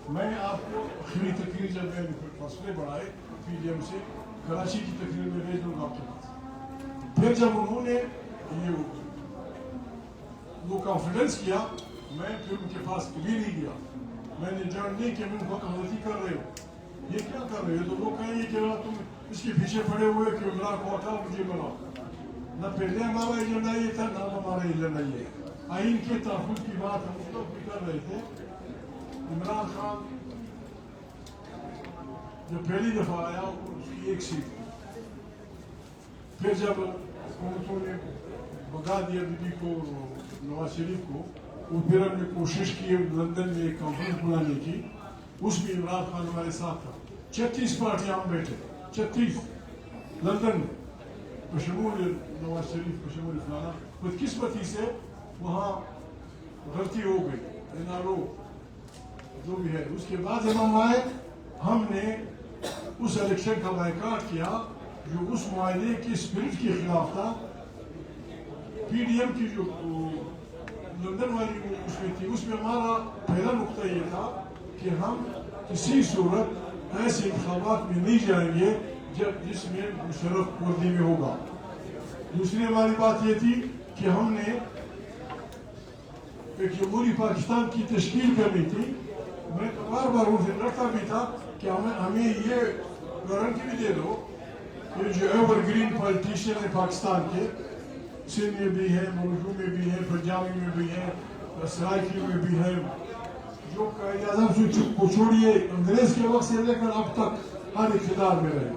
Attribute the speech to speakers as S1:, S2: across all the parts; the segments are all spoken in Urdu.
S1: میں آپ کو آخری تقریر جب میں فاصلے بڑھائے پی ڈی ایم سے کراچی کی تقریر میں بھیج دوں گا آپ کے پاس. پھر جب انہوں نے یہ وہ کانفیڈنس کیا میں پھر ان کے پاس کبھی نہیں گیا. میں نے جان لی کہ میں بہت غلطی کر رہے ہو, یہ کیا کر رہے ہو, تو لوگ کہیں گے کہ تم اس کے پیچھے پڑے ہوئے کہ عمران کو ہٹاؤ مجھے بناؤ. نہ پہلے ہمارا ایجنڈا یہ تھا نہ ہمارا ایجنڈا یہ ہے. آئین کے تحفظ کی بات ہم اس وقت بھی کر رہے تھے. عمران خان جب پہلی دفعہ آیا اس کی ایک سیٹ تھی. پھر جب حکومتوں نے بگا دیا بی بی کو نواز شریف کو, وہ پھر ہم نے کوشش کی لندن میں ایک کانفرنس بلانے کی, اس میں عمران خان ہمارے ساتھ تھا. 36 پارٹیاں ہم بیٹھے, 36 لندن میں, بشمول نواز شریف بشمول فلانا. بدقسمتی سے وہاں غلطی ہو گئی, این آر او جو بھی ہے. اس کے بعد جب ہم آئے ہم نے اس الیکشن کا بائیکاٹ کیا جو اس معاہدے کی اسپرٹ کے خلاف تھا. پی ڈی ایم کی جو لندن والی اس میں تھی, اس میں ہمارا پہلا نقطہ یہ تھا کہ ہم کسی صورت ایسے انتخابات میں نہیں جائیں گے جس میں مشرف وردی میں ہوگا. دوسری ہماری بات یہ تھی کہ ہم نے ایک جمہوری پاکستان کی تشکیل کرنی تھی. میں بار بار ان سے ڈرتا بھی تھا کہ ہمیں یہ گارنٹی بھی دے دو کہ جو ایور گرین پالیٹیشین ہے پاکستان کے, سندھ میں بھی ہے, ملوچوں میں بھی ہے, پنجابی میں بھی ہے, سرائکی میں بھی ہے, جو قائد اعظم کو چھوڑیے انگریز کے وقت سے لے کر اب تک ہر اقتدار میں رہے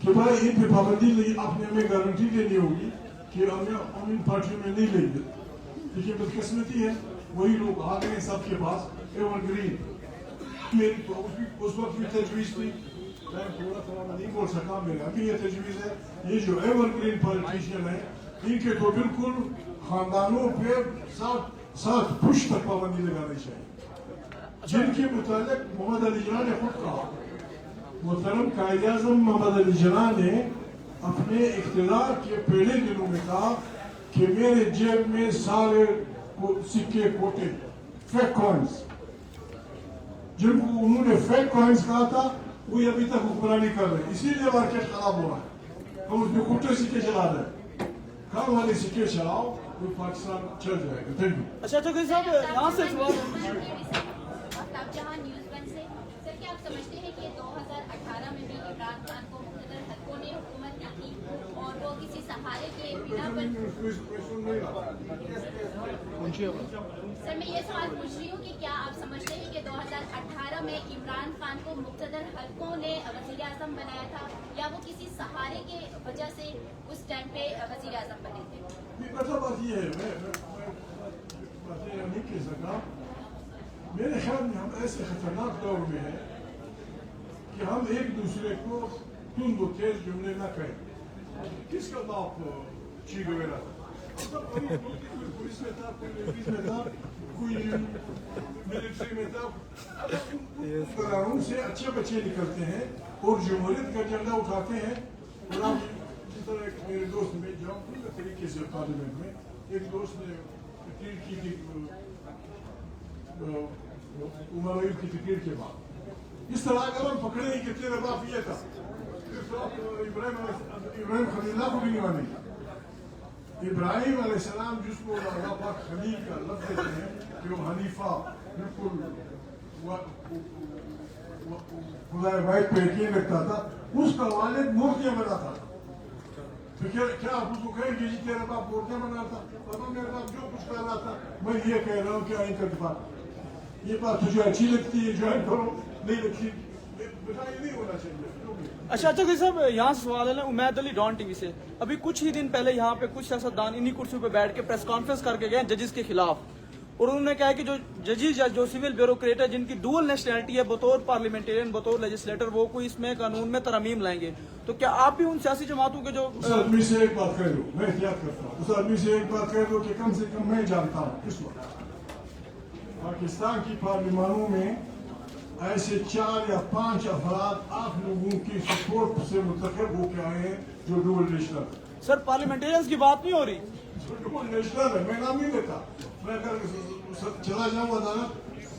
S1: کہ بھائی ان پہ پابندی نہیں, آپ نے ہمیں گارنٹی دینی ہوگی کہ ہم ان پارٹیوں میں نہیں لیں گے. لیکن بدقسمتی ہے وہی لوگ آ گئے سب کے پاس ایور گرین. میری تو اس وقت بھی تجویز تھی, میں پورا طرح نہیں بول سکا, میرا ابھی یہ تجویز ہے یہ جو ایور گرین پالیٹیشین ہے ان کے تو بالکل خاندانوں پہ 7 پشت تک پابندی لگانی چاہیے, جن کے متعلق محمد علی جناح نے خود کہا. محترم قائد اعظم محمد علی جناح نے اپنے اقتدار کے پہلے دنوں میں کہا کہ میرے جیب میں سارے سکے کوٹے فیک کوائنز, جن کو انہوں نے فیک کوائنز کہا تھا وہ ابھی تک حکمرانی کر رہے ہیں. اسی لیے مارکیٹ خراب ہو رہا ہے. ہم اس میں کھوٹے سکے چلا رہے ہیں, کام والے سکے چلاؤ تو پاکستان چل جائے گا. Thank you.
S2: اچھا صاحب یہاں سے
S3: سر کیا آپ سمجھتے ہیں کہ 2018 میں بھی عمران خان کو مقتدر حلقوں نے حکومت دی تھی اور وہ کسی سہارے کے بنا پر. سر میں یہ سوال پوچھ رہی ہوں کہ کیا آپ سمجھتے ہیں کہ 2018 میں عمران خان کو مقتدر حلقوں نے وزیر اعظم بنایا تھا یا وہ کسی سہارے کے وجہ سے اس ٹائم پہ وزیر اعظم بنے تھے؟
S1: بات یہ ہے میں نہیں کہہ سکا. میرے خیال میں ہم ایسے خطرناک دور میں ہیں کہ ہم ایک دوسرے کو تند و تیز جملے نہ کہیں. کس کا باپ چی گویرا تھا؟ کوئی پولیس میں تھا, کوئی نیویز میں تھا, کوئی ملٹری میں تھا. قانون سے اچھے بچے نکلتے ہیں اور جمہوریت کا جھنڈا اٹھاتے ہیں. اور آپ جس طرح ایک میرے دوست میں جاؤں طریقے سے پارلیمنٹ میں ایک دوست نے تقریر کی تھی عمر ایوب کی تقریر کے بعد, اس طرح اگر ہم پکڑے کہ تیرا باپ یہ تھا, ابراہیم خلیل اللہ کو بھی نہیں مانے. ابراہیم علیہ السلام جس کو اللہ پاک خلیل کا لفظ دیتے ہیں کہ وہ حنیفہ بالکل خدا واحد پہ یقین رکھتا تھا, اس کا والد مورتیاں بناتا تھا. تو کیا آپ اس کو کہیں گے جی تیرا باپ مورتیاں بناتا؟ بابا میرا باپ جو کچھ کر رہا تھا میں یہ کہہ رہا ہوں کہ آئین کا دفاع. یہ بات تجھے اچھی لگتی ہے جوائن کرو, نہیں لگتی بتائیے نہیں ہونا چاہیے.
S2: اچھا صاحب یہاں سے سوال ہے نا امید علی ڈان ٹی وی سے. ابھی کچھ ہی دن پہلے یہاں پہ کچھ سیاستدان انہی کرسیوں پہ بیٹھ کے پریس کانفرنس کر کے گئے ججز کے خلاف, اور انہوں نے کہا کہ جو ججز یا جو سول بیوروکریٹ ہے جن کی ڈوئل نیشنلٹی ہے بطور پارلیمنٹرین بطور لیجسلیٹر, وہ کوئی اس میں قانون میں ترمیم لائیں گے. تو کیا آپ بھی ان سیاسی جماعتوں کے جو
S1: اس آدمی سے ایک بات کہہ دو, میں احتیاط کرتا ہوں, اس آدمی سے ایک بات کہہ دو کہ کم سے کم میں جانتا ہوں اس وقت پاکستان کی پارلیمانوں میں ایسے 4 یا 5 افراد 8 لوگوں کی سپورٹ سے منتخب ہو کے آئے ہیں جو ڈوئل نیشنل.
S2: سر پارلیمنٹرینز کی بات نہیں ہو رہی,
S1: ڈوئل نیشنل ہے, میں نام نہیں لیتا. میں اگر چلا جاؤں عدالت